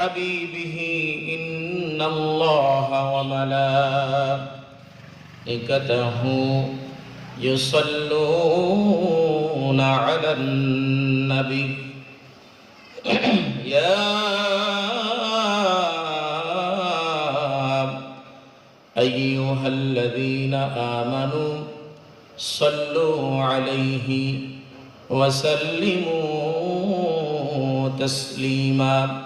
حبيبه إن الله وملائكته يصلون على النبي يا أيها الذين آمنوا صلوا عليه وسلموا تسليما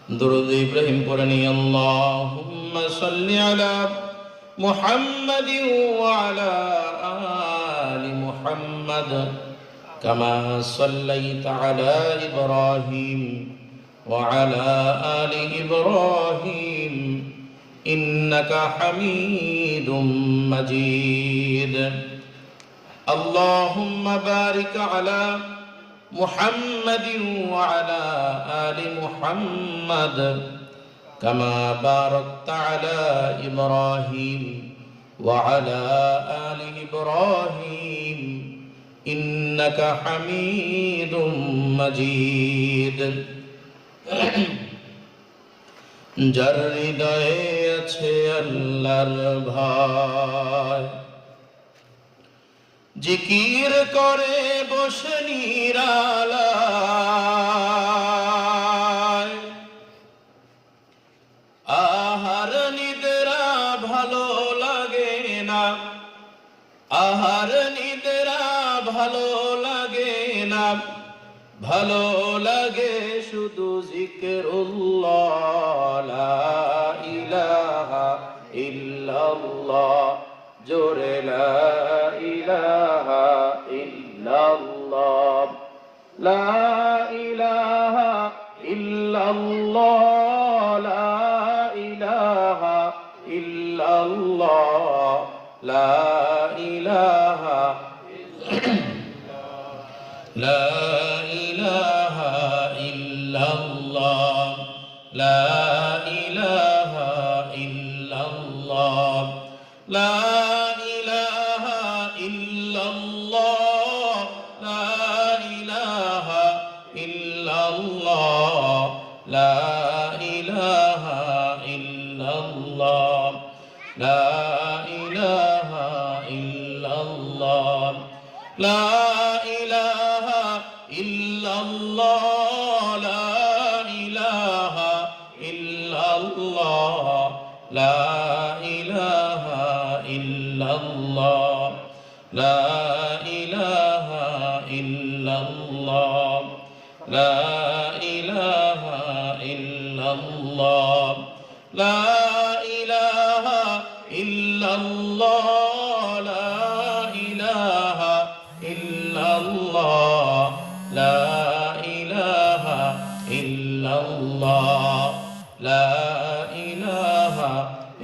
درود إبراهيم قرني اللهم صل على محمد وعلى آل محمد كما صليت على إبراهيم وعلى آل إبراهيم إنك حميد مجيد اللهم بارك على محمد وعلى آل محمد كما باركت على إبراهيم وعلى آل إبراهيم إنك حميد مجيد যার হৃদয়ে আছে আল্লাহর ভয় জিকির করে বসে নিরালায় আহার নিদ্রা ভালো লাগে না আহার নিদ্রা ভালো লাগে না ভালো লাগে শুধু জিকিরুল্লাহ লা ইলাহা ইল্লাল্লাহ জোরে লা ইলাহা ইল্লাল্লাহ লা ইলাহা ইল্লাল্লাহ লা ইলাহা ইল্লাল্লাহ লা ইলাহা লা ইলাহা ইল্লাল্লাহ লা ইলাহা ইল্লাল্লাহ লা ইলাহা ইল্লাল্লাহ লা ইলাহা ইল্লাল্লাহ লা ইলাহা ইল্লাল্লাহ লা ইলাহা ইল্লাল্লাহ লা ইলাহা ইল্লাল্লাহ লা ইলাহা ইল্লাল্লাহ লা ইলাহা ইল্লাল্লাহ লা ইলাহা ইল্লাল্লাহ লা ইলাহা ইল্লাল্লাহ লা ইলাহা ইল্লাল্লাহ লা ইলাহা ইল্লাল্লাহ লা ইলাহা ইল্লাল্লাহ লা ইলাহা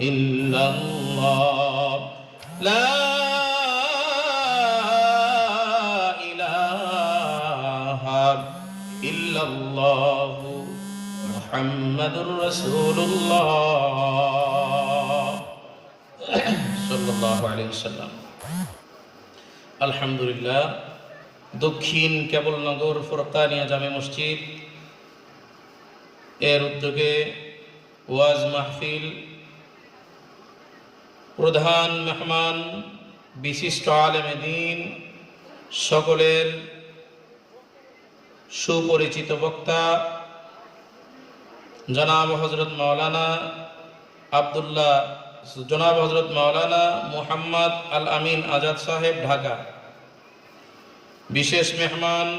ইল্লাল্লাহ লা ইলাহা ইল্লাল্লাহ মুহাম্মাদুর রাসূলুল্লাহ সাল্লাল্লাহু আলাইহি ওয়াসাল্লাম। আলহামদুলিল্লাহ, দক্ষিণ কেবলনগর ফুরকানিয়া জামে মসজিদ এর উদ্যোগে ওয়াজ মাহফিল, প্রধান মেহমান বিশিষ্ট আলেমে দ্বীন, সকলের সুপরিচিত বক্তা জনাব হযরত মাওলানা মুহাম্মদ আল আমিন আজাদ সাহেব ঢাকা, বিশেষ মেহমান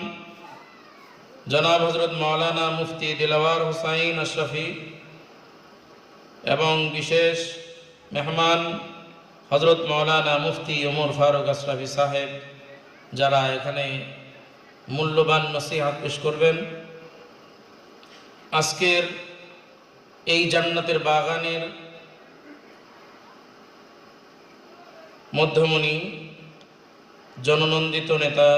জনাব হযরত মাওলানা মুফতি দিলওয়ার হুসাইন আশরাফি এবং বিশেষ মেহমান হযরত মাওলানা মুফতি ওমর ফারুক আশরাফি সাহেব, যারা এখানে মূল্যবান নসিহত পেশ করবেন। আজকের এই জান্নাতের বাগানের মধ্যমণি, জননন্দিত নেতা,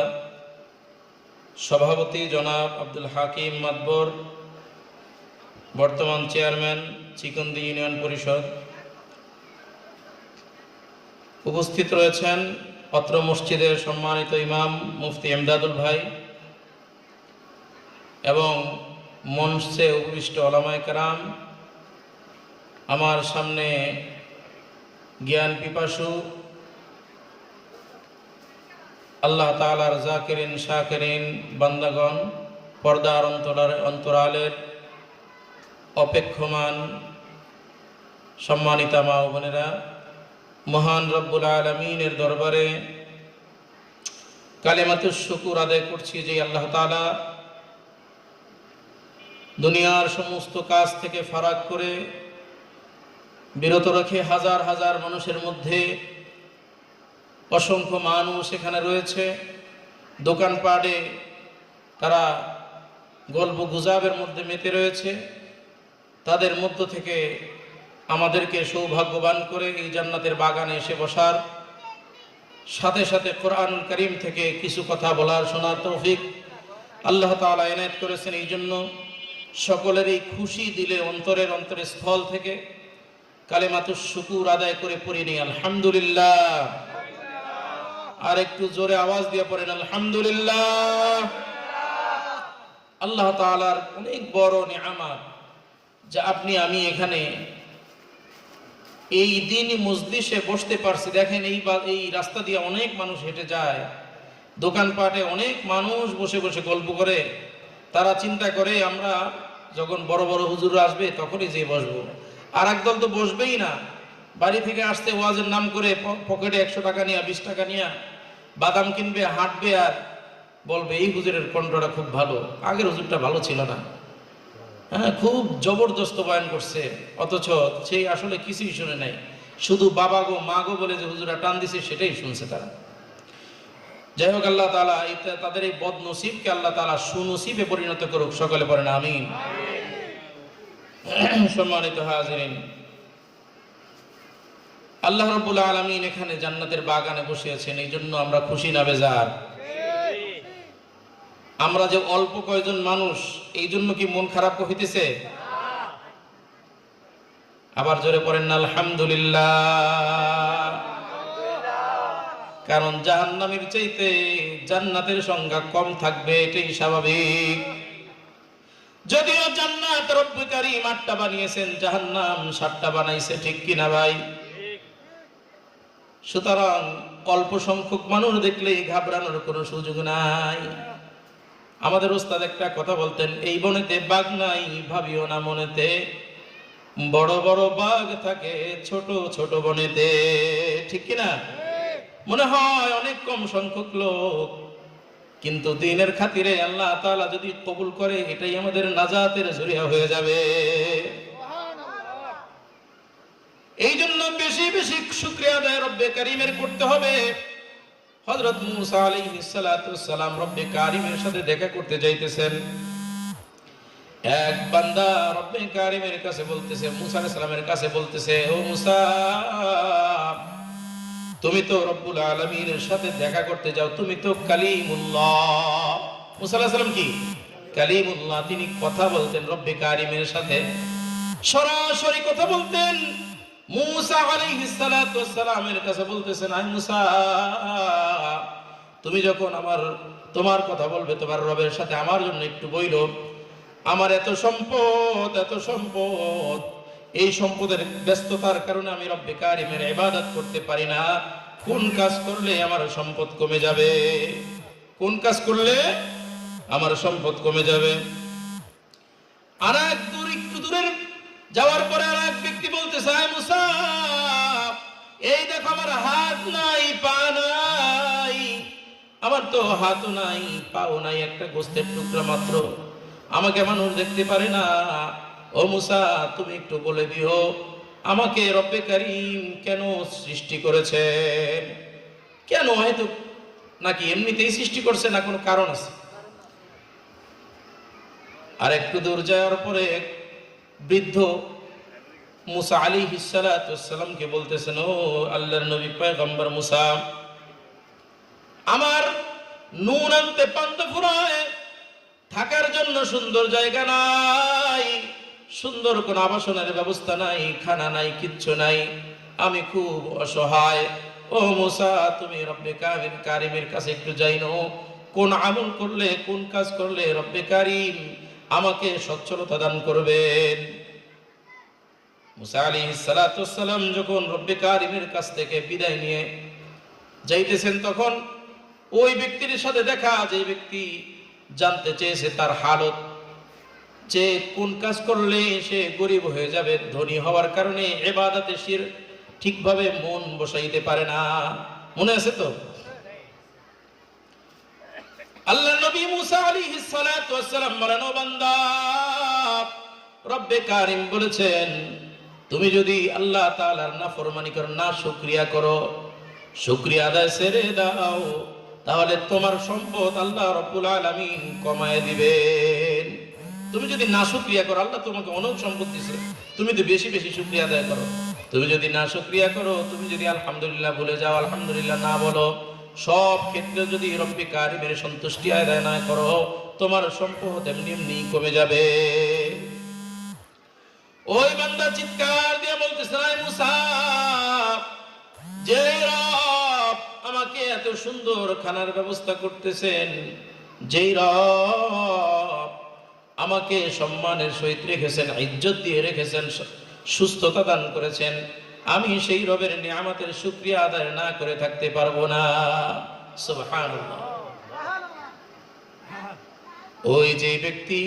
সভাপতি জনাব আব্দুল হাকিম মাতবর, বর্তমান চেয়ারম্যান চিকন্দি ইউনিয়ন পরিষদ, উপস্থিত রয়েছেন অত্র মসজিদের সম্মানিত ইমাম মুফতি এমদাদুল ভাই এবং মঞ্চে উপবিষ্ট ওলামায়ে কেরাম, আমার সামনে জ্ঞান পিপাসু আল্লাহ তাআলার জাকিরিন শাকিরিন বান্দাগণ, পর্দার অন্তরালের অপেক্ষমান সম্মানিতা মা ও বোনেরা, মহান রব্বুল আলামিনের দরবারে কালেমাতুশ শুকুর আদায় করছি যে আল্লাহ তাআলা দুনিয়ার সমস্ত কাজ থেকে ফারাক করে বিরত রেখে হাজার হাজার মানুষের মধ্যে অসংখ্য মানুষ এখানে রয়েছে। দোকানপাটে তারা গল্প গুজবের মধ্যে মেতে রয়েছে। তাদের মধ্য থেকে আমাদেরকে সৌভাগ্যবান করে এই জান্নাতের বাগানে এসে বসার, সাথে সাথে কোরআনুল কারীম থেকে কিছু কথা বলার, শোনার তৌফিক আল্লাহ তাআলা এনায়েত করেছেন। এই জন্য সকলেরই খুশি দিলে অন্তরের স্থল থেকে কালেমাতুশ শুকুর আদায় করে পড়ে নিই আলহামদুলিল্লাহ। আর একটু জোরে আওয়াজ দিয়ে পড়েন আলহামদুলিল্লাহ। আল্লাহ তাআলার অনেক বড় নিয়ামত যা আপনি আমি এখানে এই দিনই মজলিসে বসতে পারছি। দেখেন এই রাস্তা দিয়ে অনেক মানুষ হেঁটে যায়, দোকানপাটে অনেক মানুষ বসে বসে গল্প করে। তারা চিন্তা করে আমরা যখন বড় বড় হুজুর আসবে তখনই যেয়ে বসবো। আর একদল তো বসবেই না, বাড়ি থেকে আসতে ওয়াজের নাম করে পকেটে 100 টাকা নিয়ে 20 টাকা নিয়ে বাদাম কিনবে, হাঁটবে আর বলবে এই হুজুরের কণ্ঠটা খুব ভালো, আগের হুজুরটা ভালো ছিল না, হ্যাঁ খুব জবরদস্ত বয়ান করছে, অথচ সেই আসলে কিছুই শুনে নাই, শুধু বাবা গো মা গো বলে যে হুজুরা টান দিছে সেটাই শুনছে তারা। যাই হোক, আল্লাহ তাআলা তাদের এই বদনসিবকে আল্লাহ তাআলা সুনসিবে পরিণত করুক। সকলে পড়েন আমিন। সম্মানিত হাজিরিন, আল্লাহ রাব্বুল আলামিন এখানে জান্নাতের বাগানে বসে আছেন, এই জন্য আমরা খুশি না বেজার? আমরা যে অল্প কয়েকজন মানুষ, এই জন্য কি মন খারাপ হইতেছে? আবার জোরে পড়েন না আলহামদুলিল্লাহ। কারণ জাহান্নামের চাইতে জান্নাতের সংখ্যা কম থাকবে, এটাই স্বাভাবিক। যদিও জান্নাত রব্বুল কারীম 8টা বানিয়েছেন, জাহান্নাম 7টা বানাইছে, ঠিক কিনা ভাই? সুতরাং অল্প সংখ্যক মানুষ দেখলেই ঘাবড়ানোর কোনো সুযোগ নাই। আমাদের ওস্তাদ একটা কথা বলতেন, এই বনেতে বাঘ নাই ভাবিও না মনেতে, বড় বড় বাঘ থাকে ছোট ছোট বনেতে, ঠিক কিনা? মনে হয় অনেক কম সংখ্যক লোক, কিন্তু দিনের খাতিরে আল্লাহ তাআলা যদি কবুল করে এটাই আমাদের নাজাতের জরিয়া হয়ে যাবে। এই জন্য বেশি বেশি শুকরিয়া আদায় রব্বে কারীমের করতে হবে। হযরত মূসা আলাইহিস সালাতু ওয়াস সালাম রব্বে কারীমের সাথে দেখা করতে যাইতেছেন। এক বান্দা রব্বে কারীমের কাছে বলতেছে, মূসা আলাইহিস সালামের কাছে বলতেছে, ও মূসা, তুমি তো রব্বুল আলামিনের সাথে দেখা করতে যাও, তুমি তো কালিমুল্লাহ। মূসা আলাইহিস সালাম কি কালিমুল্লাহ? তিনি কথা বলতেন রব্বে কারীমের সাথে, সরাসরি কথা বলতেন। মূসা আলাইহিস সালাতু ওয়াস সালামের কাছে বলতেছেন, আয় মূসা, তুমি যখন তোমার কথা বলবে তোমার রবের সাথে, আমার জন্য একটু বইলো। আমার এত সম্পদ, এই সম্পদের ব্যস্ততার কারণে আমি রব্বে কারীমের ইবাদত করতে পারি না। কোন কাজ করলে আমার সম্পদ কমে যাবে? কোন কাজ করলে আমার সম্পদ কমে যাবে? আর একটু দূরে যাওয়ার পরে আর এক ব্যক্তি বলতেছে, আয় মূসা, এই দেখো আমার হাত নাই, পা নাই, আমার তো হাতও নাই পাও নাই, একটা গোস্তের টুকরা মাত্র, আমাকে মানুষ দেখতে পারে না। ও মূসা, তুমি একটু বলে দিও আমাকে রব্বে কারীম কেন সৃষ্টি করেছেন? কেন? হয়তো নাকি এমনিতেই সৃষ্টি করছে, না কোনো কারণ আছে? আর একটু দূর যাওয়ার পরে বৃদ্ধ মূসা আলাইহিস সালাতু ওয়াস সালামকে বলতেছেন, ও আল্লাহর নবী পয়গম্বর মূসা, আমার নুন আনতে পান্তা ফুরায়, থাকার জন্য সুন্দর জায়গা নাই, সুন্দর কোন আবাসনের ব্যবস্থা নাই, খানা নাই, কিচ্ছু নাই, আমি খুব অসহায়। ও মূসা, তুমি রব্বে কারীমের কাছে একটু যাইনো, কোন আমল করলে, কোন কাজ করলে রব্বে কারীম আমাকে সচ্ছলতা দান করবেন। মুসা আলাইহিস সালাতু ওয়াস সালাম যখন রব্বে কারিমের কাছ থেকে বিদায় নিয়ে যাইতেছেন, তখন ওই ব্যক্তির সাথে দেখা, যে ব্যক্তি জানতে চেয়েছে তার হালত, যে কোন কাজ করলে সে গরিব হয়ে যাবে, ধনী হওয়ার কারণে ইবাদতে শিরক ঠিকভাবে মন বসাইতে পারে না। মনে আছে তো? আল্লাহ নবী মুসা আলাইহিস সালাতু ওয়াস সালাম বলেন, ও বান্দা, রব্বে কারিম বলেছেন তুমি যদি আল্লাহ তাআলার নাফরমানি করো, না শুকরিয়া করো, শুকরিয়া আদায় ছেড়ে দাও, তাহলে তোমার সম্পদ আল্লাহ রাব্বুল আলামিন কমায় দিবেন। তুমি যদি না শুকরিয়া করো, আল্লাহ তোমাকে অনেক সম্পদ দিয়েছে, তুমি তো বেশি বেশি শুকরিয়া আদায় করো। তুমি যদি না শুকরিয়া করো, তুমি যদি আলহামদুলিল্লাহ ভুলে যাও, আলহামদুলিল্লাহ না বলো, সব ক্ষেত্রে যদি রব্বে কারিমের সন্তুষ্টি আদায় না করো, তোমার সম্পদ এমনি এমনি কমে যাবে। ওই বান্দা চিৎকার দিয়ে বলতেছে, মুসা, যে রব আমাকে এত সুন্দর খানার ব্যবস্থা করতেছেন, যেই রব আমাকে সম্মানের সহিত রেখেছেন, ইজ্জত দিয়ে রেখেছেন, সুস্থতা দান করেছেন, আমি সেই রবের নিয়ামতের শুকরিয়া আদায় না করে থাকতে পারবো না। সুবহানাল্লাহ। ওই যে ব্যক্তি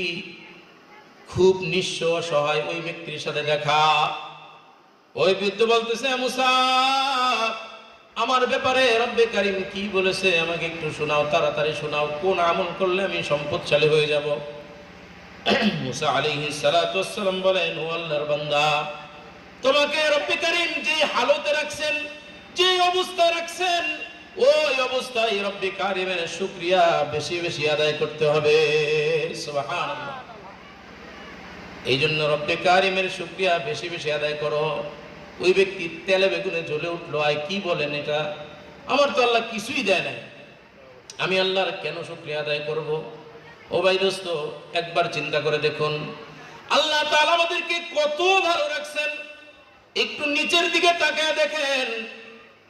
খুব নিঃস্ব অসহায়, ওই ব্যক্তির সাথে দেখা, ওই বৃদ্ধ বলতেছে, মুসা, আমার ব্যাপারে রব্বে কারিম কি বলেছে আমাকে একটু শোনাও, তাড়াতাড়ি শোনাও, কোন আমল করলে আমি সম্পদশালী হয়ে যাব। মুসা আলাইহিস সালাতু ওয়াস সালাম বলেন, ও আল্লাহর বান্দা, তোমাকে রব্বে কারিম যে হালতে রাখছেন, যে অবস্থায় রাখছেন, ওই অবস্থায় রব্বে কারিমের শুকরিয়া বেশি বেশি আদায় করতে হবে। সুবহানাল্লাহ। এই জন্য রব্বে কারিমের শুকরিয়া বেশি বেশি আদায় করো। ওই ব্যক্তি তেলে বেগুনে জ্বলে উঠলো, আয় কি বলেন এটা, আমার তো আল্লাহ কিছুই দেয় নাই, আমি আল্লাহর কেন শুকরিয়া আদায় করব? ও ভাই দোস্ত, একবার চিন্তা করে দেখুন, আল্লাহ তাআলা আমাদেরকে কত ভালো রাখছেন। একটু নিচের দিকে তাকায় দেখেন,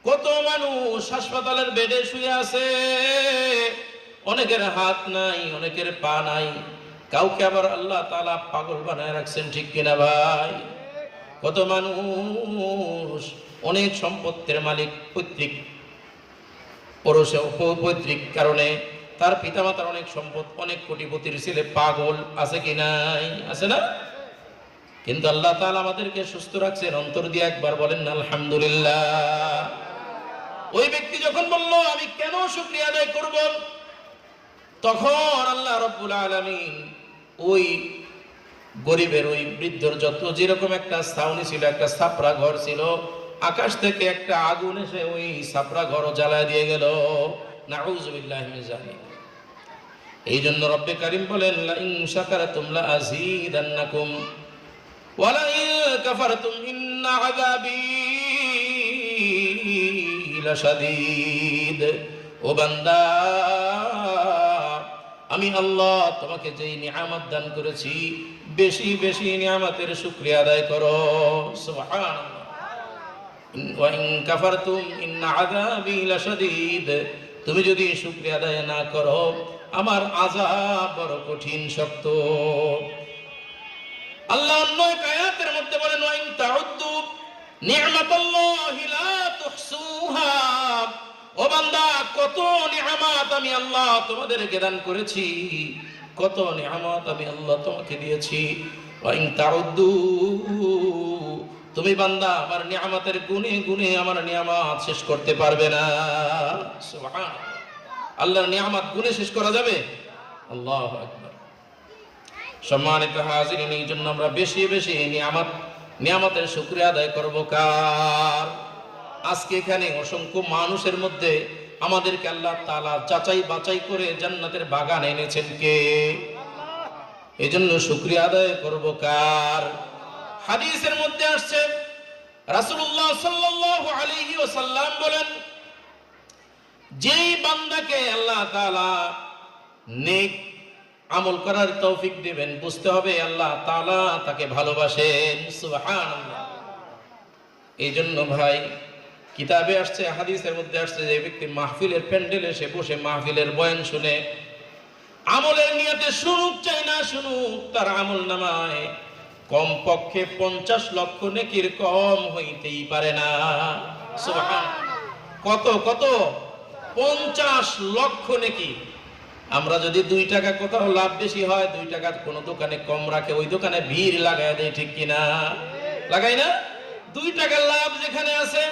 কত মানুষ হাসপাতালের বেডে শুয়ে আছে, অনেকের হাত নাই, অনেকের পা নাই, কাউকে আবার আল্লাহ তাআলা পাগল বানায় রাখছেন, ঠিক কিনা ভাই? কত মানুষ অনেক সম্পত্তির মালিক, পৈতৃক কারণে তার পিতামাতার অনেক সম্পদ, অনেক কোটিপতির ছেলে, পাগল আছে কি নাই? আছে না? কিন্তু আল্লাহ তাআলা আমাদেরকে সুস্থ রাখছেন। অন্তর দিয়ে একবার বলেন আলহামদুলিল্লাহ। ওই ব্যক্তি যখন বলল আমি কেন শুকরিয়া আদায় করব, তখন আল্লাহ রাব্বুল আলামিন ওই গরিবের, ওই বৃদ্ধর যত যেরকম একটা ছাউনি ছিল, একটা ছাপরা ঘর ছিল, আকাশ থেকে একটা আগুন এসে ওই ছাপরা ঘরও জ্বালায় দিয়ে গেল। নাউযুবিল্লাহি মিন যালিক। এই জন্য রব্বে কারিম বলেন, লা ইন শাকারতুম লা আযীদান্নাকুম ওয়া লা ইন কাফারতুম ইন্না আযাবী লাশাদীদ। ও বান্দা, আমি আল্লাহ তোমাকে যেই নিয়ামত দান করেছি, বেশি বেশি নিয়ামতের শুকরিয়া আদায় করো। সুবহানাল্লাহ। ওয়া ইন কাফারতুম ইন্না আযাবী লাশাদীদ। তুমি যদি শুকরিয়া আদায় না করো, আমার আযাব বড় কঠিন, শক্ত। আল্লাহ অন্য এক আয়াতের মধ্যে বলেন, ওয়া ইন তাউদ্দু নি'মাতাল্লাহি লা তুহসুহা। ও বান্দা, কত নিয়ামত আমি আল্লাহ তোমাদেরকে দান করেছি, কত নিয়ামত আমি আল্লাহ তোমাকে দিয়েছি। ওয়া ইন তাউদ্দু, তুমি বান্দা আমার নিয়ামতের গুণে গুণে আমার নিয়ামত শেষ করতে পারবে না। সুবহানাল্লাহ। আল্লাহর নিয়ামত গুণে শেষ করা যাবে? আল্লাহু আকবার। সম্মানিত হাজিরিন, এই জন্য আমরা বেশি বেশি নিয়ামতের শুকরিয়া আদায় করব কার? আজকে এখানে অসংখ্য মানুষের মধ্যে আমাদেরকে আল্লাহ তাআলা যাচাই বাছাই করে জান্নাতের বাগান এনেছেন কে? এই জন্য শুকরিয়া আদায় করব কার? হাদিসের মধ্যে আসছে, রাসূলুল্লাহ সাল্লাল্লাহু আলাইহি ওয়াসাল্লাম বলেন, যেই বান্দাকে আল্লাহ তাআলা নেক আমল করার তৌফিক দিবেন, বুঝতে হবে আল্লাহ তাআলা তাকে ভালোবাসেন। সুবহানাল্লাহ। এই জন্য ভাই, কিতাবে আসছে, হাদিসের মধ্যে আসছে, যে ব্যক্তি মাহফিলের প্যান্ডেলে এসে বসে মাহফিলের বয়ান শুনে, আমলের নিয়তে শুনুক চাই না শুনুক, তার আমল নামায় কমপক্ষে 50 লক্ষ নেকির কম হইতেই পারে না। সুবহান, কত কত 50 লক্ষ নেকি। আমরা যদি 2 টাকা কোথাও লাভ বেশি হয়, 2 টাকা কোন দোকানে কম রাখে, ওই দোকানে ভিড় লাগায় দেয়, ঠিক কিনা? লাগাই না? 2 টাকার লাভ যেখানে আছে,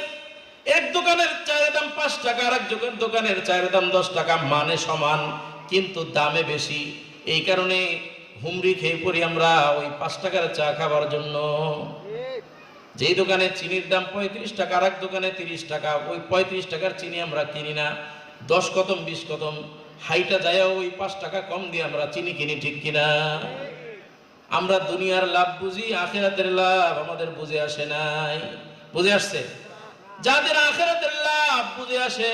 এক দোকানের চায়ের দাম 5 টাকা, আর এক দোকানের চায়ের দাম 10 টাকা, মানে সমান কিন্তু দামে বেশি। এই কারণে হুমড়ি খেয়ে পড়ি আমরা ওই 5 টাকার চা খাবার জন্য। যেই দোকানে চিনির দাম 35 টাকা, আর এক দোকানে 30 টাকা, ওই 35 টাকার চিনি আমরা কিনি না, 10 কদম 20 কদম হাইটা যায় ওই 5 টাকা কম দিয়ে আমরা চিনি কিনি, ঠিক কিনা? আমরা দুনিয়ার লাভ বুঝি, আখিরাতের লাভ আমাদের বুঝে আসে নাই। বুঝে আসছে? যাদের আখিরাতের লাভ বুঝে আসে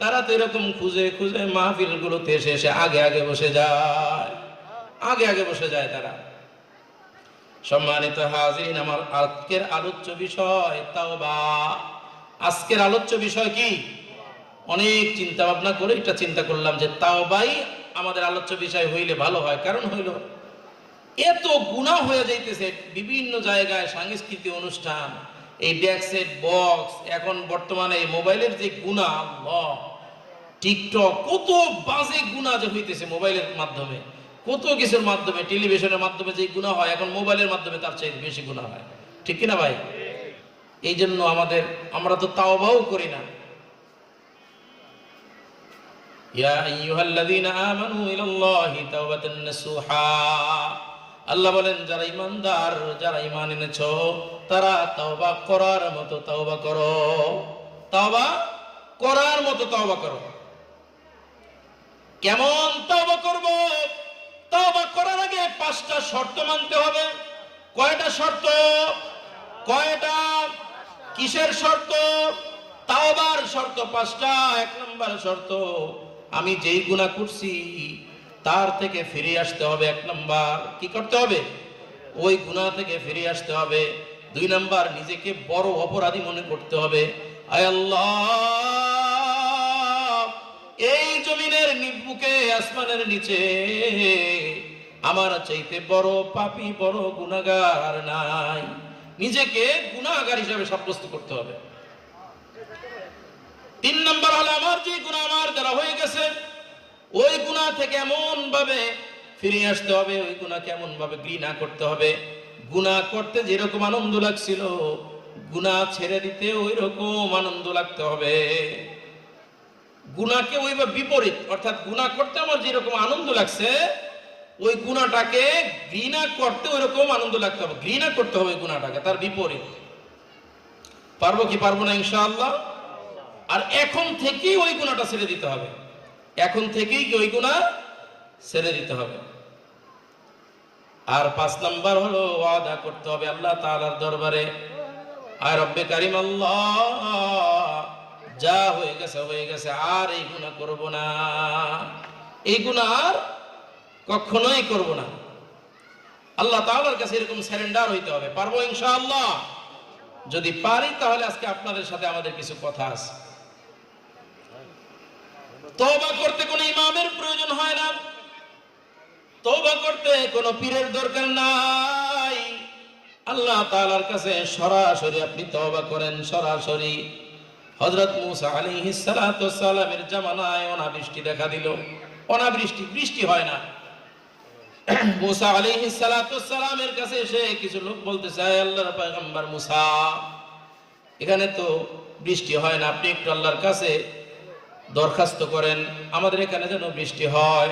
তারা তো এরকম খুঁজে খুঁজে মাহফিল গুলোতে এসে এসে আগে আগে বসে যায়, আগে আগে বসে যায় তারা। সম্মানিত হাজিরিন, আমার আজকের আলোচ্য বিষয় তাওবা। আজকের আলোচ্য বিষয় কি? অনেক চিন্তা ভাবনা করে এটা চিন্তা করলাম যে তাওবাই আমাদের আলোচ্য বিষয় হইলে ভালো হয়। কারণ হইল এত গুনাহ হয়ে যাইতেছে বিভিন্ন জায়গায়, সাংস্কৃতিক অনুষ্ঠান, এই ডেক্সেট বক্স, এখন বর্তমানে এই মোবাইলের যে গুনাহ, আল্লাহ, টিকটক, কত বাজে গুনাহ যে হইতেছে মোবাইলের মাধ্যমে, কত কিছুর মাধ্যমে, টেলিভিশনের মাধ্যমে যে গুনাহ হয়, এখন মোবাইলের মাধ্যমে তার চাইতে বেশি গুনাহ হয়, ঠিক কিনা ভাই? এই জন্য আমরা তো তাওবাও করি না। ইয়া আইয়ুহাল্লাযীনা আমানু ইলাল্লাহি তাওবাতান নাসুহা। আল্লাহ বলেন, যারা ঈমানদার, যারা ঈমান এনেছো, তারা তাওবা করার মতো তাওবা করো। তাওবা করার মতো তাওবা করো। কেমন তাওবা করব? তাওবা করার আগে 5টা শর্ত মানতে হবে। কয়টা শর্ত? কয়টা? কিসের শর্ত? তাওবার শর্ত 5টা। 1 নম্বর শর্ত, আমি যেই গুনাহ করছি তার থেকে ফিরে আসতে হবে। 1 নম্বর, কি করতে হবে? ওই গুনাহ থেকে ফিরে আসতে হবে। 2 নম্বর, নিজেকে বড় অপরাধী মনে করতে হবে। আয় আল্লাহ, এই জমিনের বুকে, আসমানের নিচে আমার চাইতে বড় পাপী, বড় গুনাহগার নাই। নিজেকে গুনাহগার হিসেবে সাব্যস্ত করতে হবে। 3 নম্বর হলো, আমার যে গুনাহ আমার দ্বারা হয়ে গেছে, ওই গুনাহ থেকে এমন ভাবে ফিরে আসতে হবে, ওই গুনাহকে এমন ভাবে ঘৃণা করতে হবে, গুনাহ করতে যেরকম আনন্দ লাগছিল, গুনাহ ছেড়ে দিতে ওই রকম আনন্দ লাগতে হবে। গুনাহকে ওইভাবে বিপরীত, অর্থাৎ গুনাহ করতে আমার যেরকম আনন্দ লাগছে, ওই গুনাহটাকে ঘৃণা করতে ওই রকম আনন্দ লাগতে হবে। ঘৃণা করতে হবে গুনাহটাকে, তার বিপরীত। পারবো কি পারবো না? ইনশাআল্লাহ। আর এখন থেকেই ওই গুনাহটা ছেড়ে দিতে হবে। এখন থেকেই ওই গুনাহ ছেড়ে দিতে হবে। আর 5 নাম্বার হলো, ওয়াদা করতে হবে আল্লাহ তাআলার দরবারে, আর রব্বে কারীম, আল্লাহ, যা হয়ে গেছে হয়ে গেছে, আর এই গুনাহ করব না, এই গুনাহ আর কখনোই করব না। আল্লাহ তাআলার কাছে এরকম সারেন্ডার হইতে হবে। পারবো ইনশাআল্লাহ? যদি পারি তাহলে আজকে আপনাদের সাথে আমাদের কিছু কথা আছে। তওবা করতে কোনো ইমামের প্রয়োজন হয় না, তওবা করতে কোনো পীরের দরকার নাই। আল্লাহ তাআলার কাছে সরাসরি আপনি তওবা করেন, সরাসরি। হযরত মূসা আলাইহিস সালাতু ওয়াস সালামের জামানায় অনাবৃষ্টি দেখা দিল, অনাবৃষ্টি, বৃষ্টি হয় না। মূসা আলাইহিস সালাতু ওয়াস সালামের কাছে এসে কিছু লোক বলতেছে, হে আল্লাহর পয়গম্বর মূসা, এখানে তো বৃষ্টি হয় না, আপনি একটু আল্লাহর কাছে দরখাস্ত করেন, আমাদের এখানে যেন বৃষ্টি হয়।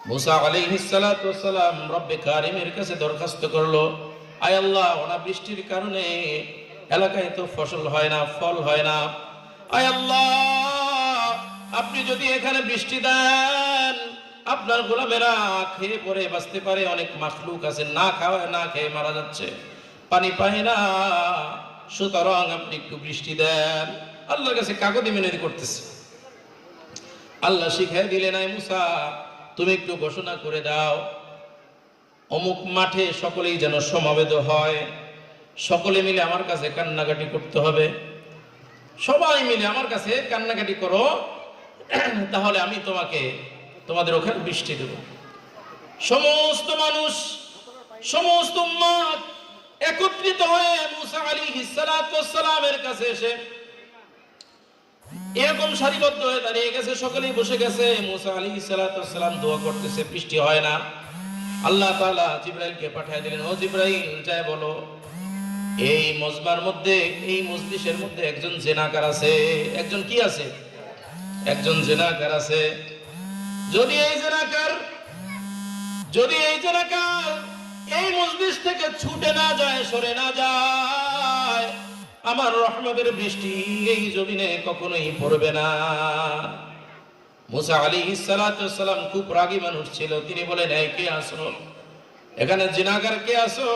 মূসা আলাইহিস সালাতু ওয়াস সালাম রব্বে কারীমের কাছে দরখাস্ত করলো, আয় আল্লাহ, অনাবৃষ্টির কারণে এলাকায় তো ফসল হয় না, ফল হয় না। আয় আল্লাহ, আপনি যদি এখানে বৃষ্টি দেন, আপনার গোলামেরা খেয়ে পরে বাঁচতে পারে। অনেক মাখলুক আছে না খাওয়ায়, না খেয়ে মারা যাচ্ছে, পানি পায় না। সুতরাং আপনি একটু বৃষ্টি দেন। আল্লাহর কাছে কাগজে মিনতি করতেছে। আল্লাহ শিখাই দিলেন, আয় মূসা, তুমি একটু ঘোষণা করে দাও, অমুক মাঠে সকলেই যেন সমবেত হয়, সকলে মিলে আমার কাছে কান্নাকাটি করতে হবে, সবাই মিলে আমার কাছে কান্নাকাটি করো। তাহলে আমি তোমাদের ওখানে বৃষ্টি দেব। সমস্ত মানুষ, সমস্ত উম্মত একত্রিত হয়ে মুসা আলাইহিস সালাতু ওয়াস সালামের কাছে এসে এরকম সারিবদ্ধ হয়ে দাঁড়িয়ে গেছে, সকলেই বসে গেছে। মুসা আলাইহিস সালাতু ওয়াস সালাম দোয়া করতেছে, বৃষ্টি হয় না। আল্লাহ তাআলা জিবরাইলকে পাঠিয়ে দিলেন, ও জিবরাইল যায় বলো এই মজমার মধ্যে, এই মজলিসের মধ্যে একজন জিনাকার আছে। একজন কি আছে? একজন জিনাকার আছে। যদি এই জিনাকার এই মজলিস থেকে ছুটে না যায়, সরে না যায়, আমার রহমতের বৃষ্টি এই জমিনে কখনোই পড়বে না। মুসা আলাইহিস সালাতু ওয়াস সালাম খুব রাগী মানুষ ছিল। তিনি বলেন, এই কে আসো এখানে? জিনাকার কে আসো?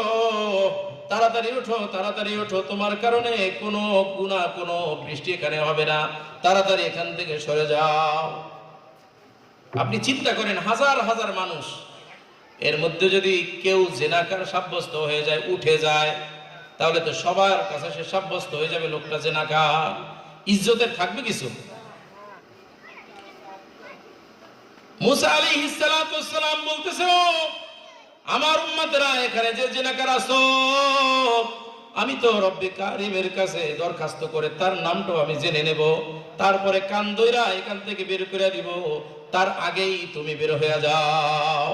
তাড়াতাড়ি ওঠো, তাড়াতাড়ি ওঠো, তোমার কারণে কোনো গুনাহ, কোনো বৃষ্টি এখানে হবে না, তাড়াতাড়ি এখান থেকে সরে যাও। আপনি চিন্তা করেন, হাজার হাজার মানুষ, এর মধ্যে যদি কেউ জিনাকার সাব্যস্ত হয়ে যায়, উঠে যায়, তাহলে তো সবার কাছে সে সাব্যস্ত হয়ে যাবে লোকটা জিনাকার। ইজ্জতের থাকবে কিছু? মুসা আলাইহিস সালাতু ওয়াস সালাম বলতেছে, আমার উম্মতরা এখানে যে জিনাকার আছো, আমি তো রব্বে কারিমের কাছে দরখাস্ত করে তার নামটাও আমি জেনে নেব, তারপরে কান ধইরা এখান থেকে বের করে দিব, তার আগেই তুমি বের হয়ে যাও।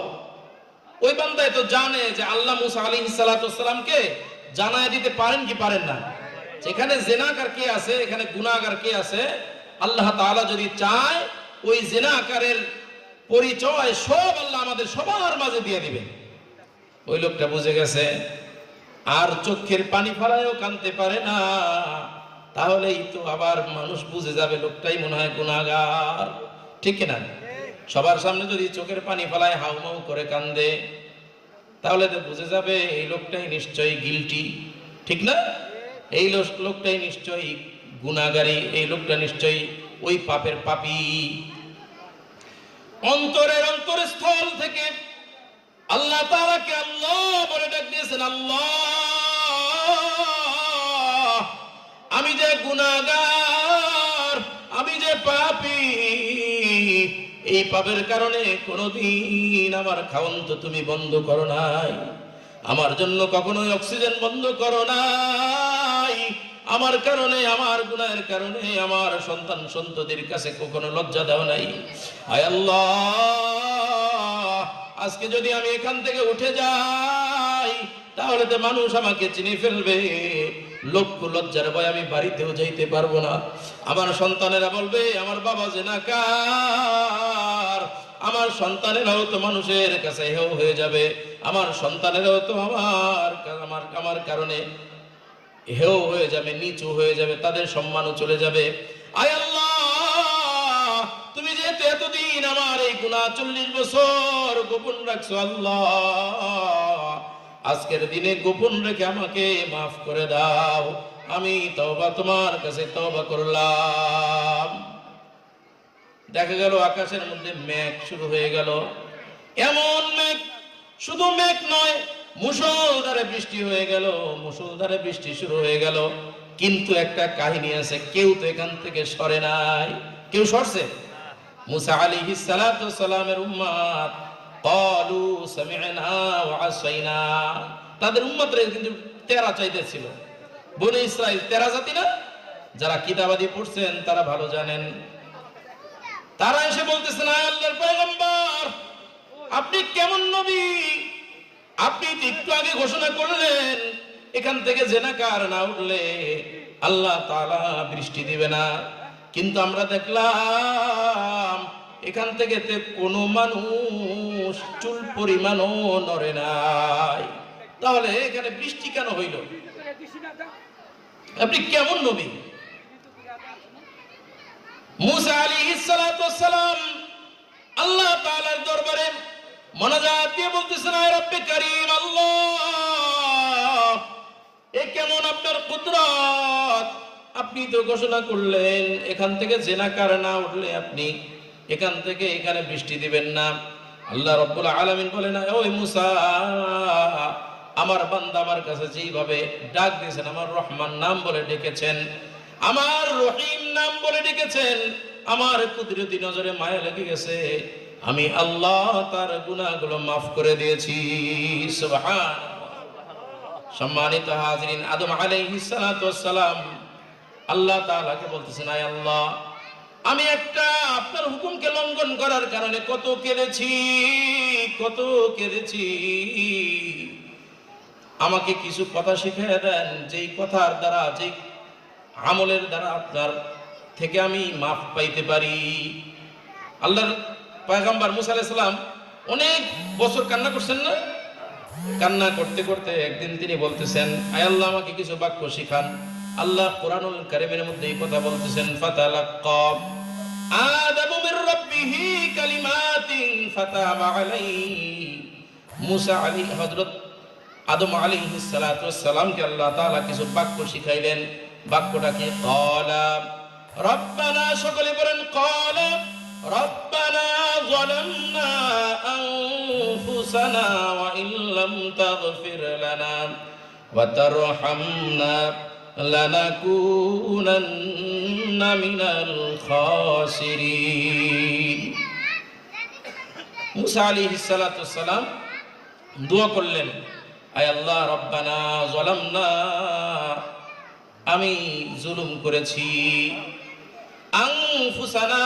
ওই বান্দায় তো জানে যে আল্লাহ মুসা আলাইহিস সালাতু ওয়াস সালামকে জানায় দিতে পারেন কি পারেন না, এখানে জিনাকার কে আছে, এখানে গুনাহগার কে আছে। আল্লাহ তাআলা যদি চায় ওই জিনাকারের পরিচয় সব আল্লাহ আমাদের সবার মাঝে দিয়ে দিবেন। ওই লোকটা বুঝে গেছে, আর চোখের পানি ফেলায়ও কাঁদতে পারে না। তাহলেই তো আবার মানুষ বুঝে যাবে লোকটাই মনে হয় গুনাহগার, ঠিক না? সবার সামনে যদি চোখের পানি ফেলায়, হাউমাউ করে কান্দে, তাহলে তো বুঝে যাবে এই লোকটাই নিশ্চয়ই গিলটি, ঠিক না? এই লোকটাই নিশ্চয়ই গুনাহগারী, এই লোকটা নিশ্চয়ই ওই পাপের পাপী। অন্তরের অন্তরস্থল থেকে আল্লাহ তাআলাকে আল্লাহ বলে ডাক দিয়েছেন, আল্লাহ, আমি যে গুনাহগার, আমি যে পাপী, এই পাপের কারণে কোনোদিন আমার খাওয়ান তো তুমি বন্ধ করো নাই, আমার জন্য কখনোই অক্সিজেন বন্ধ করো নাই, আমার কারণে, আমার গুনাহের কারণে আমার সন্তান সন্ততির কাছে কখনো লজ্জা দাও নাই। আয় আল্লাহ, আজকে যদি আমি এখান থেকে উঠে যাই, তাহলে তো মানুষ আমাকে চিনে ফেলবে, লক্ষ লজ্জার ভয় আমি বাড়িতেও যাইতে পারবো না। আমার সন্তানেরা বলবে আমার বাবা জিনাকার, আমার সন্তানেরাও তো মানুষের কাছে হেও হয়ে যাবে, আমার সন্তানেরাও তো আমার কারণে হেও হয়ে যাবে, নিচু হয়ে যাবে, তাদের সম্মানও চলে যাবে। আয় আল্লাহ, তুমি যেহেতু এতদিন আমার এই গুনাহ 40 বছর গোপন রাখছো, আল্লাহ, আজকের দিনে গোপন রেখে আমাকে মাফ করে দাও। আমি তওবা, তোমার কাছে তওবা করলাম। দেখা গেল আকাশের মধ্যে মেঘ শুরু হয়ে গেল। এমন মেঘ, শুধু মেঘ নয়, মুষলধারে বৃষ্টি হয়ে গেল, মুষলধারে বৃষ্টি শুরু হয়ে গেল। কিন্তু একটা কাহিনী আছে, কেউ তো এখান থেকে সরে নাই। কেউ সরছে? মুসা আলাইহিস সালাতু ওয়াস সালামের উম্মত ক্বালু সামি'না ওয়া আসাইনা, তাদের উম্মতরা কিন্তু তেরা চাইতেছিল। বনি ইসরাইল তেরা জাতি না? যারা কিতাবাদি পড়ছেন তারা ভালো জানেন। তারা এসে বলতেছেন, আয় আল্লাহর পয়গম্বর, আপনি কেমন নবী? আপনি তো একটু আগে ঘোষণা করলেন এখান থেকে জিনাকার না উঠলে আল্লাহ তাআলা বৃষ্টি দিবে না, কিন্তু আমরা দেখলাম এখান থেকে কোনো মানুষ চুল পরিমাণও নড়ে নাই, তাহলে এখানে বৃষ্টি কেন হইল? আপনি কেমন নবী? মুসা আলাইহিস সালাতু ওয়াস সালাম আল্লাহ তাআলার দরবারে মোনাজাত দিয়ে বলতেছেন, আয় রব্বে কারীম, আল্লাহ, এ কেমন আপনার কুদরত? আপনি তো ঘোষণা করলেন এখান থেকে জিনাকার না উঠলে আপনি এখান থেকে এখানে বৃষ্টি দিবেন না। আল্লাহ রাব্বুল আলামিন বলেন, ওই মুসা, আমার বান্দা আমার কাছে যেইভাবে ডাক দিয়েছেন, আমার রহমান নাম বলে ডেকেছেন, আমার রহিম নাম বলে ডেকেছেন, আমার কুদরতি নজরে মায়া লেগে গেছে, আমি আল্লাহ তার গুনাহগুলো মাফ করে দিয়েছি। সুবহানাল্লাহ। সম্মানিত হাজিরিন, আদম আলাইহিস সালাতু ওয়াস সালাম আল্লাহ তাআলাকে বলতেছেন, আয় আল্লাহ, আমি একটা আপনার হুকুমকে লঙ্ঘন করার কারণে কত কেঁদেছি, আমাকে কিছু কথা শিখিয়ে দেন, যেই কথার দ্বারা, যেই আমলের দ্বারা আপনার থেকে আমি মাফ পাইতে পারি। আল্লাহর পয়গম্বর মুসা আলাইহিস সালাম অনেক বছর কান্না করছেন না? কান্না করতে করতে একদিন তিনি বলতেছেন, আয় আল্লাহ, আমাকে কিছু বাক্য শিখান। আল্লাহ কোরআনুল কারীমের মধ্যে এই কথা বলতেছেন, ফাতালাক্কা আদামু মির রাব্বিহি কালিমাতিন ফাতাবা আলাইহি। মুসা হযরত আদম আলাইহিস সালাতু ওয়াস সালামকে আল্লাহ তাআলা কিছু বাক্য শিখাইলেন। বাক্যটা কি? ক্বালা রব্বানা, সকলে বলেন ক্বালা রব্বানা যালামনা আনফুসানা ওয়া ইল্লাম তাগফির লানা ওয়া তারহামনা লানাকুনান্না মিনাল খাসিরিন। মুসা আলাইহিস সালাতু ওয়াস সালাম দোয়া করলেন, আয় আল্লাহ, রব্বানা যালামনা, আমি জুলুম করেছি, আনফুসানা,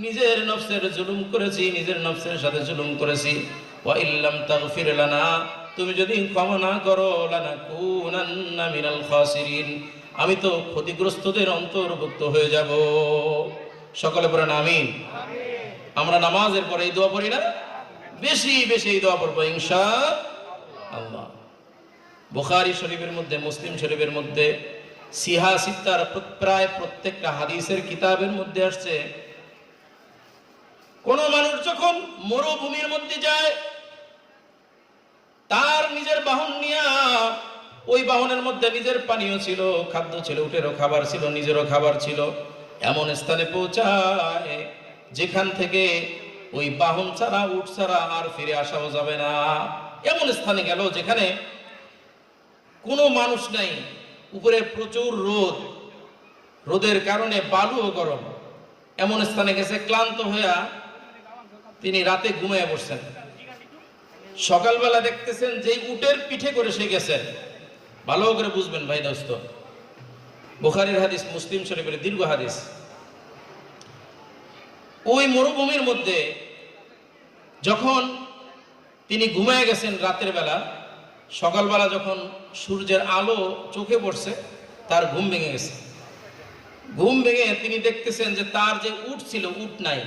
নিজের নফসের জুলুম করেছি, নিজের নফসের সাথে জুলুম করেছি, ওয়া ইল্লাম তাগফির লানা, তুমি যদি ক্ষমা না করো, লানাকুনান্না মিনাল খাসিরিন, আমি তো ক্ষতিগ্রস্তদের অন্তর্ভুক্ত হয়ে যাব। সকলে বলেন আমিন। আমরা নামাজের পরে এই দোয়া পড়ি না? বেশি বেশি এই দোয়া পড়বো ইনশাআল্লাহ। বুখারী শরীফের মধ্যে, মুসলিম শরীফের মধ্যে, সিহা সিত্তার প্রায় প্রত্যেকটা হাদিসের কিতাবের মধ্যে আসছে, কোন মানুষ যখন মরুভূমির মধ্যে যায়, তার নিজের বাহন নিয়ে, ওই বাহনের মধ্যে নিজের পানীয় ছিল, খাদ্য ছিল, উটেরও খাবার ছিল, নিজেরও খাবার ছিল, এমন স্থানে পৌঁছায় যেখান থেকে ওই বাহন ছাড়া, উট ছাড়া আর ফিরে আসাও যাবে না। এমন স্থানে গেল যেখানে কোনো মানুষ নাই, উপরে প্রচুর রোদ, রোদের কারণে বালুও গরম। এমন স্থানে গেছে, ক্লান্ত হইয়া তিনি রাতে ঘুমিয়ে বসছেন। সকালবেলা দেখতেছেন যে উটের পিঠে করে সে গেছেন। ভালো করে বুঝবেন ভাই দোস্ত, বুখারীর হাদিস, মুসলিম শরীফের দীর্ঘ হাদিস। ওই মরুভূমির মধ্যে যখন তিনি ঘুমিয়ে গেছেন রাতের বেলা, সকালবেলা যখন সূর্যের আলো চোখে পড়ছে, তার ঘুম ভেঙে গেছে। ঘুম ভেঙে তিনি দেখতেছেন যে তার যে উট ছিল, উট নাই।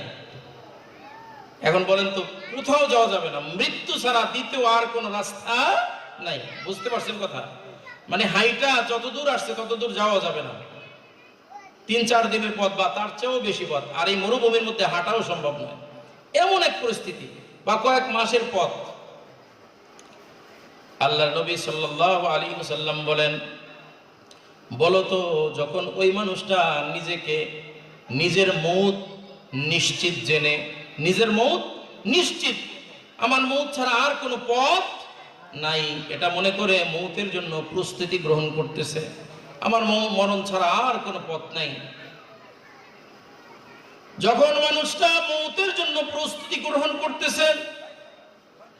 এখন বলেন তো, কোথাও যাওয়া যাবে না, মৃত্যু ছাড়া দ্বিতীয় আর কোনো রাস্তা নাই। বুঝতে পারছেন কথা? মানে হাইটা যতদূর আসছে ততদূর যাওয়া যাবে না, 3-4 দিনের পথ বা তার চেয়েও বেশি পথ, আর এই মরুভূমির মধ্যে হাঁটাও সম্ভব নয়। এমন এক পরিস্থিতি, বা কয়েক মাসের পথ। আল্লাহর নবী সাল্লাল্লাহু আলাইহি ওয়াসাল্লাম বলেন, বলো তো, যখন ওই মানুষটা নিজেকে নিজের মউত নিশ্চিত জেনে, নিজের মউত নিশ্চিত, আমার মউত ছাড়া আর কোনো পথ নাই, এটা মনে করে মউতের জন্য প্রস্তুতি গ্রহণ করতেছে, আমার মরণ ছাড়া আর কোনো পথ নাই, যখন মানুষটা মউতের জন্য প্রস্তুতি গ্রহণ করতেছে,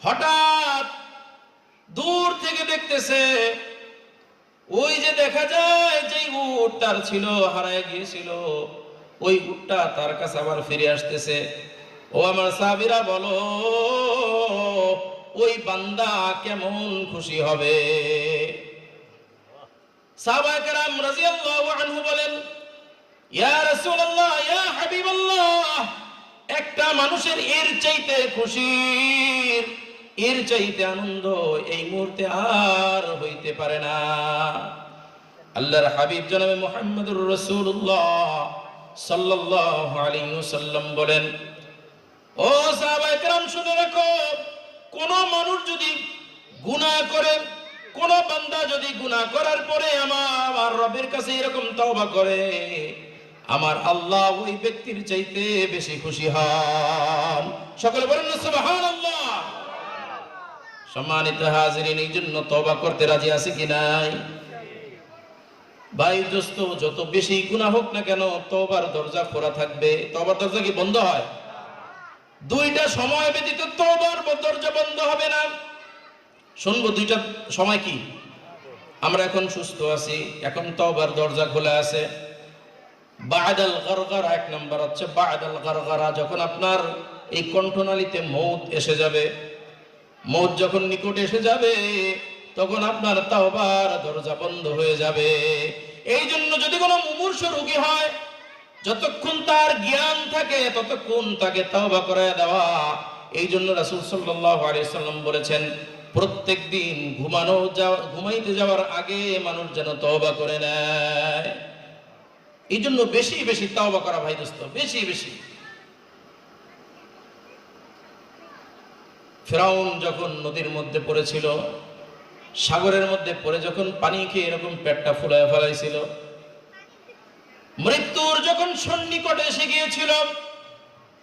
হঠাৎ দূর থেকে দেখতেছে, ওই যে দেখা যায় যে উট তার ছিল, হারায় গিয়েছিল, ওই উটটা তার কাছে আবার ফিরে আসতেছে। ও আমার সাহাবীরা, বলো ওই বান্দা কেমন খুশি হবে? সাহাবায়ে কেরাম রাদিয়াল্লাহু আনহু বলেন, ইয়া রাসূলুল্লাহ, ইয়া হাবিবাল্লাহ, একটা মানুষের এর চাইতে খুশির, এর চাইতে আনন্দ এই মুহূর্তে আর হইতে পারে না। আল্লাহর হাবিব জনাবে মুহাম্মদুর রাসূলুল্লাহ সাল্লাল্লাহু আলাইহি ওয়াসাল্লাম বলেন, ও সাহাবায়ে কেরাম, শুনে রাখো, কোন মানুষ যদি গুনাহ করে, কোন বান্দা যদি গুনাহ করার পরে আমার রবের কাছে এরকম তওবা করে, আমার আল্লাহ ওই ব্যক্তির চাইতে বেশি খুশি হন। সকলে বলেন না সুবহানাল্লাহ। সম্মানিত হাজিরিন, এই জন্য তওবা করতে রাজি আছে কি নাই? ভাই দোস্ত, যত বেশি গুনাহ হোক না কেন, তওবার দরজা খোলা থাকবে। তওবার দরজা কি বন্ধ হয়? দুইটা সময় ব্যতীত তওবার দরজা বন্ধ হবে না। শুনবো দুইটা সময় কি? আমরা এখন সুস্থ আছি, এখন তওবার দরজা খোলা আছে। বা'দাল গারগারা, এক নাম্বার হচ্ছে বা'দাল গারগারা, যখন আপনার এই কণ্ঠনালীতে মউত এসে যাবে, মউত যখন নিকট এসে যাবে, তখন আপনার তাওবার দরজা বন্ধ হয়ে যাবে। এই জন্য যদি কোনো মুমূর্ষু রোগী হয়, যতক্ষণ তার জ্ঞান থাকে ততক্ষণ তাকে তাওবা করায় দেওয়া। এই জন্য রাসূল সাল্লাল্লাহু আলাইহি সাল্লাম বলেছেন, প্রত্যেক দিন ঘুমাইতে যাওয়ার আগে মানুষ যেন তওবা করে নেয়। এই জন্য বেশি বেশি তাওবা করা ভাই দোস্ত, বেশি বেশি। ফিরআউন যখন নদীর মধ্যে পড়েছিল, সাগরের মধ্যে পড়ে যখন পানি খেয়ে এরকম পেটটা ফুলায় ফেলাইছিল, মৃত্যুর যখন সন্নিকটে এসে গিয়েছিল,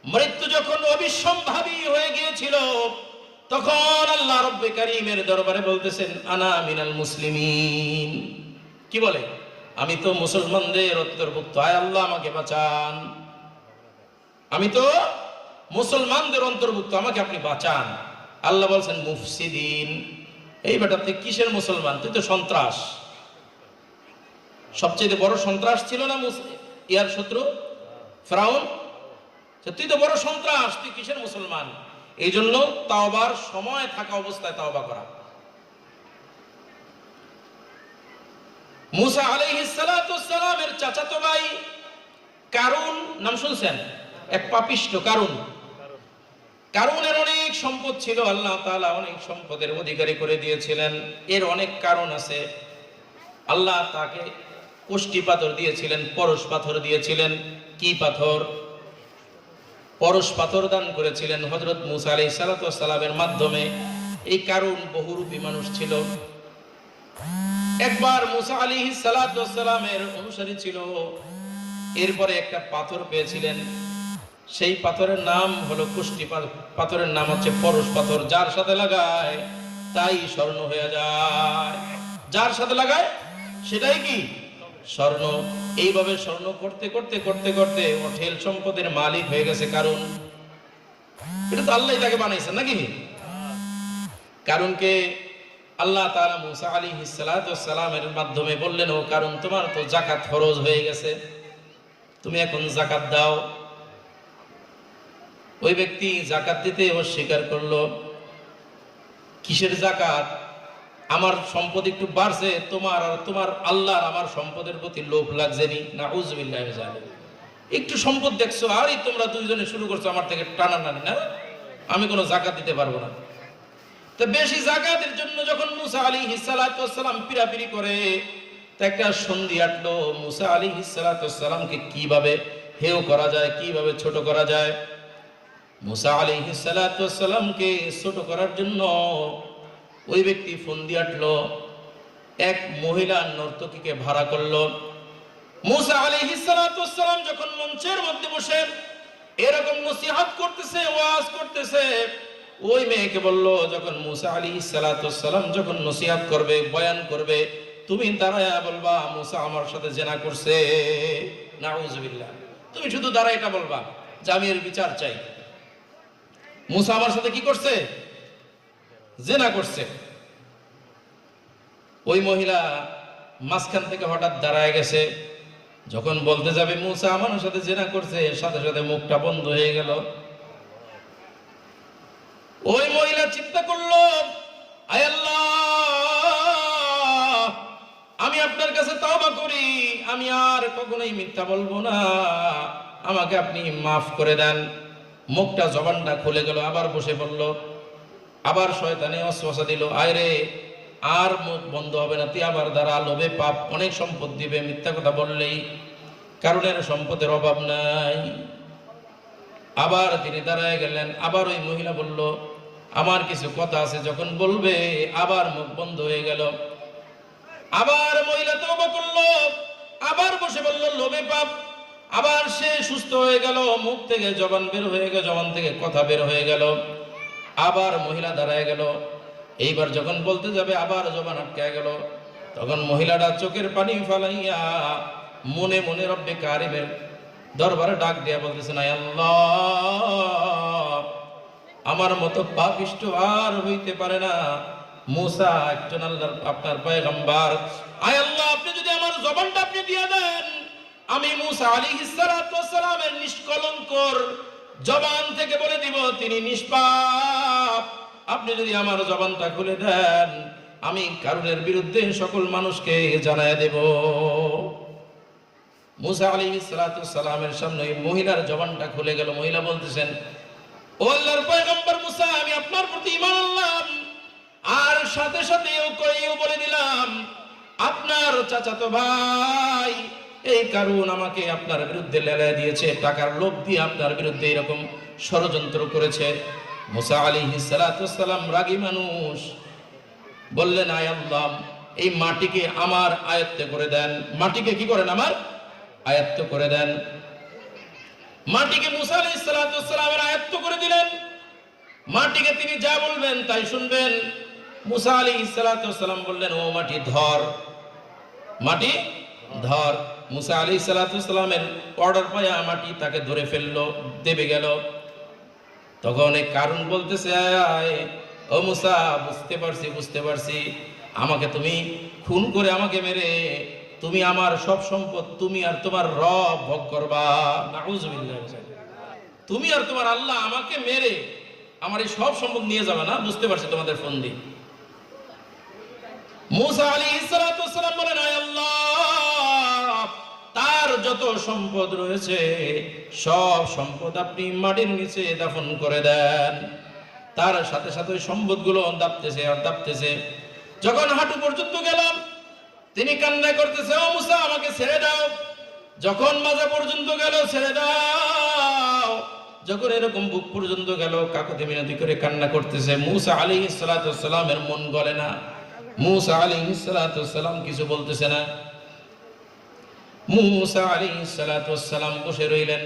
মৃত্যু যখন অবিসম্ভাবী হয়ে গিয়েছিল, তখন আল্লাহ রব্বে কারীমের দরবারে বলতেছেন, আনা মিনাল মুসলিমিন। কি বলে? আমি তো মুসলমানদের অন্তর্ভুক্ত, আয় আল্লাহ আমাকে বাঁচান। আমি তো মুসলমানদের অন্তর্ভুক্ত, আমাকে আপনি বাঁচান। আল্লাহ বলছেন, মুফসিদিন, এই বেটা তুই কিসের মুসলমান? তুই তো সন্ত্রাস। সবচেয়ে বড় সন্ত্রাস ছিল না ইয়ার শত্রু ফিরআউন? তুই তো বড় সন্ত্রাস, তুই কিসের মুসলমান? এই জন্য তাওবার সময় থাকা অবস্থায় তাওবা করা। মুসা আলাইহিস সালাতু ওয়াস সালামের চাচাতো ভাই কারুন, নাম শুনছেন? এক পাপিষ্ঠ কারুন। কারুনের অনেক সম্পদ ছিল, আল্লাহ তাআলা অনেক সম্পদের অধিকারী করে দিয়েছিলেন। এর অনেক কারণ আছে। আল্লাহ তাকে কুষ্টি পাথর দিয়েছিলেন, পরশ পাথর দিয়েছিলেন। কি পাথর? পরশ পাথর দান করেছিলেন হযরত মুসা আলাইহিস সালাতু ওয়াস সালামের মাধ্যমে। এই কারুন বহুরূপী মানুষ ছিল। একবার মুসা আলাইহিস সালাতু ওয়াস সালামের অনুসারী ছিল, এরপরে একটা পাথর পেয়েছিলেন। সেই পাথরের নাম হলো কুষ্টি পাথরের নাম হচ্ছে পরশ পাথর। যার সাথে লাগায় তাই স্বর্ণ হয়ে যায়, যার সাথে লাগায় সেটাই কি? স্বর্ণ। এইভাবে স্বর্ণ করতে করতে করতে করতে অঢেল সম্পদের মালিক হয়ে গেছে কারণ। এটা তো আল্লাহ তাকে বানাইছেন নাকি? কারণকে আল্লাহ তাআলা মুসা আলাইহিস সালাতু ওয়াস সালামের মাধ্যমে বললেন, ও কারণ, তোমার তো যাকাত ফরজ হয়ে গেছে, তুমি এখন যাকাত দাও। ওই ব্যক্তি যাকাত দিতে অস্বীকার করলো। কিসের যাকাত? আমার সম্পদ একটু বাড়ছে, তোমার আর তোমার আল্লাহর আমার সম্পদের প্রতি লোভ লাগছে নি? নাউযুবিল্লাহি মিন যালিক। একটু সম্পদ দেখছো, আরে তোমরা দুইজনে শুরু করছো আমার থেকে টানাটানি, না আমি কোনো যাকাত দিতে পারবো না। তো বেশি যাকাতের জন্য যখন মুসা আলাইহিস সালাতু ওয়াস সালাম পিরাপিরি করে, তা একটা সন্ধি আটলো মুসা আলাইহিস সালাতু ওয়াস সালামকে কিভাবে হেয় করা যায়, কিভাবে ছোট করা যায়। মুসা আলাইহিস সালাতু ওয়াস সালামকে ছোট করার জন্য ওই ব্যক্তি ফন্দি আটলো, এক মহিলা নর্তকীকে ভাড়া করলো। মুসা আলাইহিস সালাতু ওয়াস সালাম যখন মঞ্চের মধ্যে বসে এরকম নসিহত করতেছে, ওয়াজ করতেছে, ওই মেয়েকে বলল, যখন মুসা আলাইহিস সালাতু ওয়াস সালাম যখন নসিহত করবে, বয়ান করবে, তুমি দাঁড়ায়া বলবা মুসা আমার সাথে জিনা করছে। নাউযুবিল্লাহ। তুমি শুধু দাঁড়ায় এটা বলবা যে আমি এর বিচার চাই। মুসা আমার সাথে কি করছে? জিনা করছে। ওই মহিলা মাঝখান থেকে হঠাৎ দাঁড়ায় গেছে। যখন বলতে যাবে মুসা আমার সাথে জিনা করছে, সাথে সাথে মুখটা বন্ধ হয়ে গেল। ওই মহিলা চিন্তা করলো, আয় আল্লাহ, আমি আপনার কাছে তওবা করি, আমি আর কখনোই মিথ্যা বলবো না, আমাকে আপনি মাফ করে দেন। মুখটা, জবানটা খুলে গেল, আবার বসে পড়ল। আবার শয়তানে ওয়াসওয়াসা দিল, আয় রে, আর মুখ বন্ধ হবে না, তুই আবার দাঁড়া, লোভে পাপ, অনেক সম্পদ দিবে, মিথ্যা কথা বললেই, কারণের সম্পদের অভাব নাই। আবার তিনি দাঁড়ায় গেলেন। আবার ওই মহিলা বলল, আমার কিছু কথা আছে, যখন বলবে আবার মুখ বন্ধ হয়ে গেল। আবার মহিলা তওবা করলো, আবার বসে বলল, লোভে পাপ। আবার সে সুস্থ হয়ে গেল, মুখ থেকে জবান বের হয়ে গেল, জবান থেকে কথা বের হয়ে গেল। আবার মহিলা দাঁড়ায় গেল। এইবার যখন বলতে যাবে আবার জবান আটকে গেল। তখন মহিলাটা চোখের পানি ফালাইয়া মনে মনে রব্বে কারিমের দরবারে ডাক দিয়া বলতেছেন, আয় আল্লাহ, আমার মতো পাপিষ্ঠ আর হইতে পারে না। মুসা একজন আল্লাহর আপনার পয়গম্বর। আয় আল্লাহ, আপনি যদি আমার জবানটা আপনি দিয়ে দেন, আমি মুসা আলাইহিস সালাতু ওয়াস সালামের নিষ্কলঙ্কর জবান থেকে বলে দিব তিনি নিষ্পাপ। আপনি যদি আমার জবানটা খুলে দেন, আমি কারুনের বিরুদ্ধে সকল মানুষকে জানায় দেব। মুসা আলাইহিস সালাতু ওয়াস সালামের সামনে মহিলার জবানটা খুলে গেল। মহিলা বলতেছেন, ও আল্লাহর পয়গম্বর মুসা, আমি আপনার প্রতি ঈমান আনলাম, আর সাথে সাথে এও বলে দিলাম আপনার চাচাতো ভাই এই কারণ আমাকে আপনার বিরুদ্ধে লেলায় দিয়েছে, টাকার লোভ দিয়ে আপনার বিরুদ্ধে এরকম ষড়যন্ত্র করেছে। মুসা আলাইহিস সালাতু ওয়াস সালাম রাগী মানুষ, বললেন, আয় আল্লাহ, এই মাটিকে আমার আয়ত্তে করে দেন। মাটিকে কি করেন? আমার আয়ত্ত করে দেন। মাটিকে মুসা আলাইহিস সালাতু ওয়াস সালামের আয়ত্ত করে দিলেন। মাটিকে তিনি যা বলবেন তাই শুনবেন। মুসা আলাইহিস সালাতু ওয়াস সালাম বললেন, ও মাটি ধর, মাটি ধর। মুসা আলাইহিস সালাতু ওয়াস সালামের অর্ডার পায়া মাটি তাকে ধরে ফেললো, দেবে গেল। তখন এই কারণ বলতেছে, ও মুসা, বুঝতে পারছি, আমাকে তুমি খুন করে আমাকে মেরে তুমি আমার সব সম্পদ তুমি আর তোমার রব ভোগ করবা। নাউযুবিল্লাহ। তুমি আর তোমার আল্লাহ আমাকে মেরে আমার এই সব সম্পদ নিয়ে যাবে না, বুঝতে পারছি তোমাদের ফন্দি। মুসা আলাইহিস সালাতু ওয়াস সালাম বলেন, আয় আল্লাহ, তার যত সম্পদ রয়েছে সব সম্পদ আপনি মাটির নিচে দাফন করে দেন। তার সাথে সাথে ওই সম্পদগুলো দাপতেছে আর দাপতেছে। যখন হাঁটু পর্যন্ত গেলাম, তিনি কান্না করতেছে, ও মুসা, আমাকে ছেড়ে দাও। যখন মাজা পর্যন্ত গেল, ছেড়ে দাও। যখন এরকম বুক পর্যন্ত গেল, কাকুতি মিনতি করে কান্না করতেছে। মুসা আলাইহিস সালাতু ওয়াস সালামের মন গলে না। মুসা আলাইহিস সালাতু ওয়াস সালাম কিছু বলতেছে না। মুসা আলাইহিস সালাতু ওয়াস সালাম বসে রইলেন।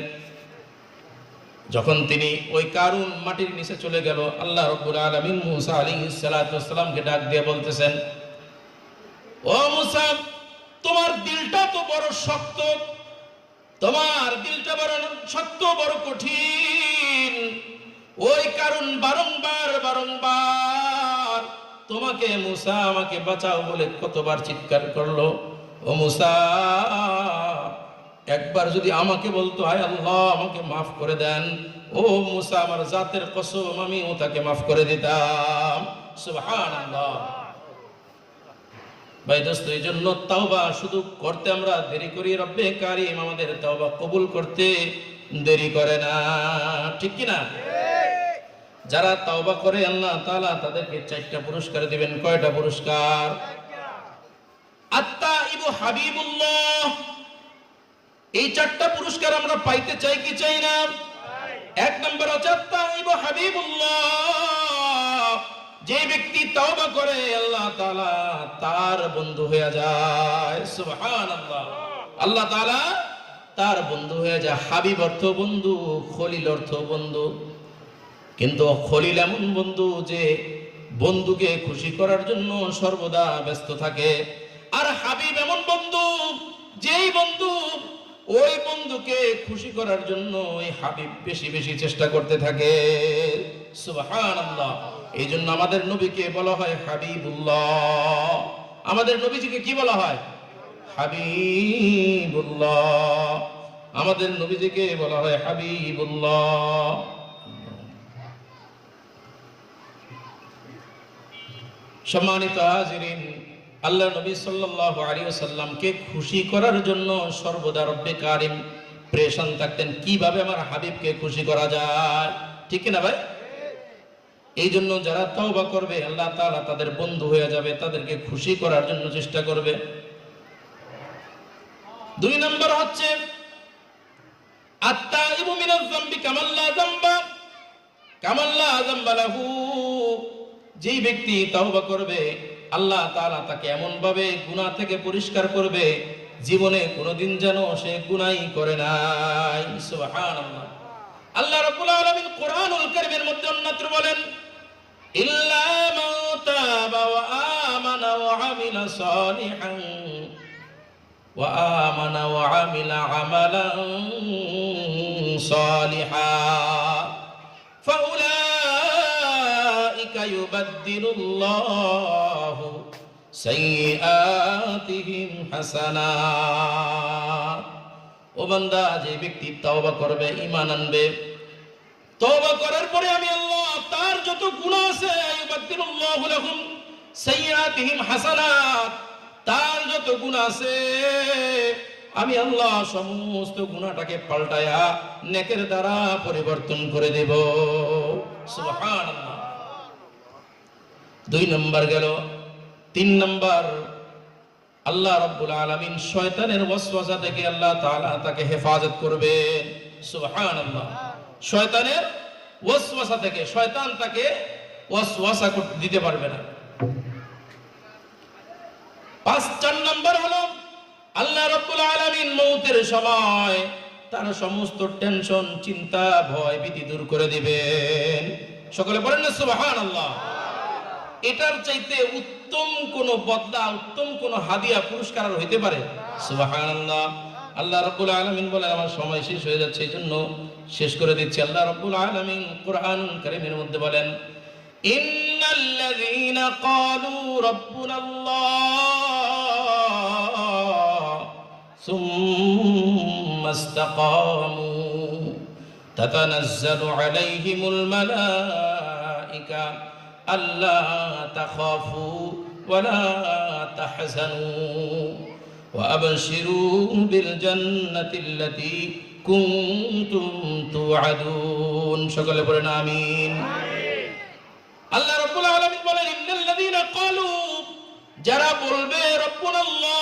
যখন তিনি ওই কারুন মাটির নিচে চলে গেল, আল্লাহ রাব্বুল আলামিন মুসা আলাইহিস সালাতু ওয়াস সালামকে ডাক দিয়ে বলতেছেন, ও মুসা, তোমার দিলটা তো বড় শক্ত, তোমার দিলটা বড় শক্ত, বড় কঠিন। ওই কারণ বারংবার তোমাকে, মুসা আমাকে বাঁচাও বলে কতবার চিৎকার করলো। ও মুসা, একবার যদি আমাকে বলতো, হায় আল্লাহ, আমাকে মাফ করে দেন, ও মুসা, আমার জাতের কসম, আমিও তাকে মাফ করে দিতাম। সুবহানাল্লাহ। ভাই দোস্ত, এই জন্য তাওবা শুধু করতে আমরা দেরি করি, রব্বে কারিম আমাদের তাওবা কবুল করতে দেরি করে না, ঠিক কি না? যারা তাওবা করে আল্লাহ তাআলা তাদেরকে 4টা পুরস্কার দিবেন। কয়টা পুরস্কার? আত-তাইবু হাবিবুল্লাহ। এই 4টা পুরস্কার আমরা পাইতে চাই কি চাই না? 1 নম্বর হচ্ছে আত-তাইবু হাবিবুল্লাহ। যে ব্যক্তি তওবা করে আল্লাহ তাআলা তার বন্ধু হয়ে যায়। সুবহানাল্লাহ। আল্লাহ তাআলা তার বন্ধু হয়ে যায়। হাবিব অর্থ বন্ধু, খলিল অর্থ বন্ধু। কিন্তু খলিল এমন বন্ধু যে বন্ধুকে খুশি করার জন্য সর্বদা ব্যস্ত থাকে। আর হাবিব এমন বন্ধু, যেই বন্ধু ওই বন্ধুকে খুশি করার জন্য ওই হাবিব বেশি বেশি চেষ্টা করতে থাকে। সুবহানাল্লাহ। এই জন্য আমাদের নবীকে বলা হয় হাবিবুল্লাহ। আমাদের নবীজিকে কি বলা হয়? হাবিবুল্লাহ। আমাদের নবীজিকে বলা হয় হাবিবুল্লাহ। সম্মানিত হাজিরিন, আল্লাহ নবী সাল্লাল্লাহু আলাইহি ওয়াসাল্লামকে খুশি করার জন্য সর্বদা রব্বে কারিম প্রেশান থাকতেন, কিভাবে আমার হাবিবকে খুশি করা যায়, ঠিক না ভাই? এই জন্য যারা তওবা করবে আল্লাহ তাআলা তাদের বন্ধু হয়ে যাবে, তাদেরকে খুশি করার জন্য চেষ্টা করবে। 2 নম্বর হচ্ছে আত-তাইবু মিনাজ যামবি কামাল্লা যামবা লাহু। যেই ব্যক্তি তওবা করবে আল্লাহ তাআলা তাকে এমন ভাবে গুনাহ থেকে পরিষ্কার করবে, জীবনে কোনোদিন যেন সে গুনাহই করে নাই। সুবহানাল্লাহ। আল্লাহ রাব্বুল আলামিন কোরআনুল কারীমের মধ্যে অন্যত্র বলেন, ইল্লা মান তাবা ওয়া আমানা ওয়া وعمل صالحا وآمن وعمل عملا صالحا فأولئك يبدل الله سيئاتهم حسنات। ও বান্দা, যে ব্যক্তি তওবা করবে, ঈমান আনবে, তওবা করার পরে আমি আল্লাহ তার যত গুনাহ আছে ইউবাদদিলুল্লাহু লাহুম সাইয়্যাতিহিম হাসানাত, তার যত গুনাহ আছে আমি আল্লাহ সমস্ত গুনাহটাকে পাল্টায়া নেকের দ্বারা পরিবর্তন করে দেব। সুবহানাল্লাহ। 2 নম্বর গেল। 3 নম্বর, আল্লাহ রাব্বুল আলামিন শয়তানের ওয়াসওয়াসা থেকে আল্লাহ তাআলা তাকে হেফাজত করবেন। সুবহানাল্লাহ। শয়তানের ওয়াসওয়াসা থেকে শয়তান তাকে ওয়াসওয়াসা করতে দিতে পারবে না। 4 নম্বর হলো আল্লাহ রাব্বুল আলামিন মউতের সময় তার সমস্ত টেনশন, চিন্তা, ভয়, ভীতি দূর করে দিবেন। সকলে বলেন না সুবহানাল্লাহ। এটার চাইতে উত্তম কোন বদলা, উত্তম কোন হাদিয়া, পুরস্কার আর হইতে পারে? সুবহানাল্লাহ। আল্লাহ রাব্বুল আলামিন বলেন, আমার সময় শেষ হয়ে যাচ্ছে, এই জন্য শেষ করে দিচ্ছি। আল্লাহ রাব্বুল আলামিন কুরআনুল কারীমের মধ্যে বলেন, ইন্নাল্লাযীনা ক্বালু রাব্বুনাল্লাহ সুম্মা ইসতাকামু তাতানাজ্জালু আলাইহিমুল মালায়েকা আল্লা তাখাফু ওয়া লা তাহজানু ওয়া আবশিরু বিল জান্নাতিল্লাতী কুনতুম তুআদুন। সকলে বলেন আমিন। আল্লাহ রাব্বুল আলামিন বলেন, ইন্নাল্লাযীনা ক্বালু, যারা বলবে রাব্বুনাল্লাহ,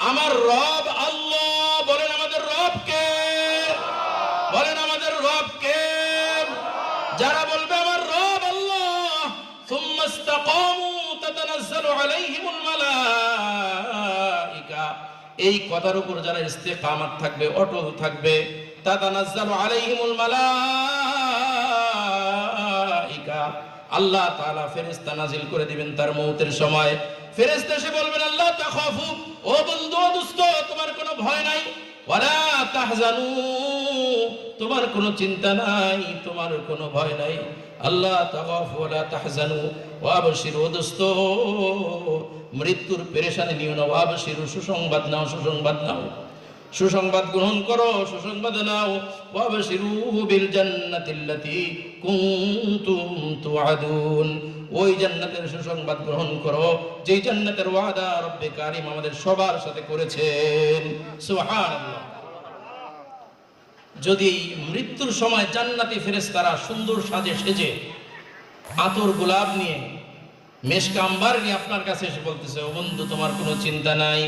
আমার রব আল্লাহ। বলেন আমাদের রব কে? বলেন আমাদের রব কে? যারা বলবে আমার রব আল্লাহ, সুম্মা ইসতাকামু তাতানাজ্জালু আলাইহিমুল মালায়েকা, এই কথার উপর যারা ইস্তেকামাত থাকবে, অটল থাকবে, তাতানাজ্জালু আলাইহিমুল মালায়েকা, আল্লাহ তাআলা ফেরেশতা নাজিল করে দিবেন তার মউতের সময়। ফেরেশতা এসে বলবেন, আল্লাহ তাখাফু, ও বন্ধু, ও দোস্ত, তোমার কোনো ভয় নাই, ওয়ালা তাহজানু, তোমার কোনো চিন্তা নাই, তোমার কোনো ভয় নাই। আল্লাহ তাখাফু ওয়ালা তাহজানু ওয়া আবশিরু, দোস্ত, মৃত্যুর পেরেশানি নিও না, ওয়া আবশিরু, সুসংবাদ নাও, সুসংবাদ নাও, সুসংবাদ গ্রহণ করো, সুসংবাদ নাও। ওয়া আবশিরু বিল জান্নাতিল্লাতী কুনতুম তুআদুন, ওই জান্নাতের সুসংবাদ গ্রহণ করো যেই জান্নাতের ওয়াদা রব্বে কারীম আমাদের সবার সাথে করেছেন। সুবহানাল্লাহ। যদি মৃত্যুর সময় জান্নাতি ফেরেশতারা সুন্দর সাজে সেজে, আতর গোলাপ নিয়ে, মেশক আম্বার নিয়ে আপনার কাছে এসে বলতেছে, ও বন্ধু, তোমার কোনো চিন্তা নাই,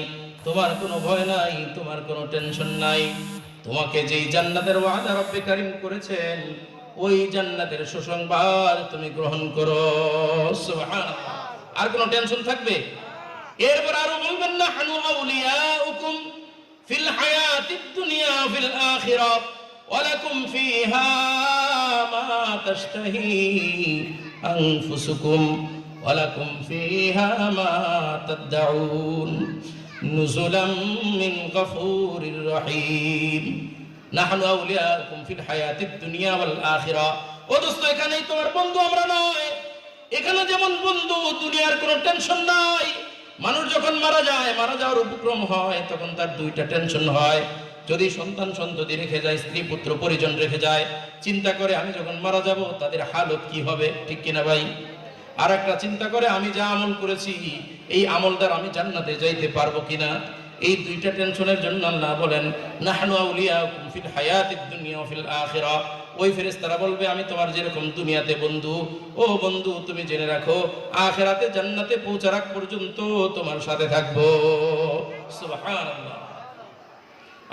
তোমার কোনো ভয় নাই, তোমার কোনো টেনশন নাই, তোমাকে যেই জান্নাতের ওয়াদা রব্বে কারীম করেছেন ওই জান্নাতের সুসংবাদ তুমি গ্রহণ করো। সুবহানাল্লাহ। আর কোনো টেনশন থাকবে? এরপর আরো বলবেন, নাহনু আউলিয়াউকুম ফিল হায়াতিদ দুনিয়া ফিল আখিরাহ ওয়া লাকুম ফিহা মা তাশতাহি আনফুসুকুম ওয়া লাকুম ফিহা মা তাদউন নুজুলাম মিন গফুরির রহিম। নাহনু আউলিয়াউকুম ফিল হায়াতিদ দুনিয়া ওয়াল আখিরাহ। ও দোস্ত, এখানেই তোমার বন্ধু, আমরা নয়। এখানে যেমন বন্ধু, দুনিয়ার কোনো টেনশন নাই। মানুষ যখন মারা যায়, মারা যাওয়ার উপক্রম হয়, তখন তার 2টা টেনশন হয়। যদি সন্তান সন্ততি রেখে যায়, স্ত্রী পুত্র পরিজন রেখে যায়, চিন্তা করে আমি যখন মারা যাব তাদের হালত কি হবে, ঠিক কিনা ভাই? আর একটা চিন্তা করে আমি যা আমল করেছি এই আমল দ্বারা আমি জান্নাতে যাইতে পারবো কিনা। এই 2টা টেনশনের জন্য আল্লাহ বলেন, নাহনু আউলিয়াউকুম ফিল হায়াতিদ দুনিয়া ওয়া ফিল আখিরাহ। ওই ফেরেশতারা বলবে, আমি তোমার যেরকম দুনিয়াতে বন্ধু, ও বন্ধু, তুমি জেনে রাখো আখিরাতে জান্নাতে পৌঁছার আগ পর্যন্ত তোমার সাথে থাকবো। সুবহানাল্লাহ।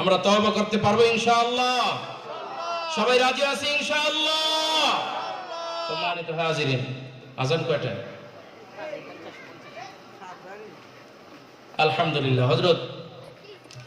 আমরা তওবা করতে পারবো ইনশাআল্লাহ? সবাই রাজি আছি ইনশাআল্লাহ? সম্মানিত হাজিরিন, আজান কয়টা? আলহামদুলিল্লাহ। হযরত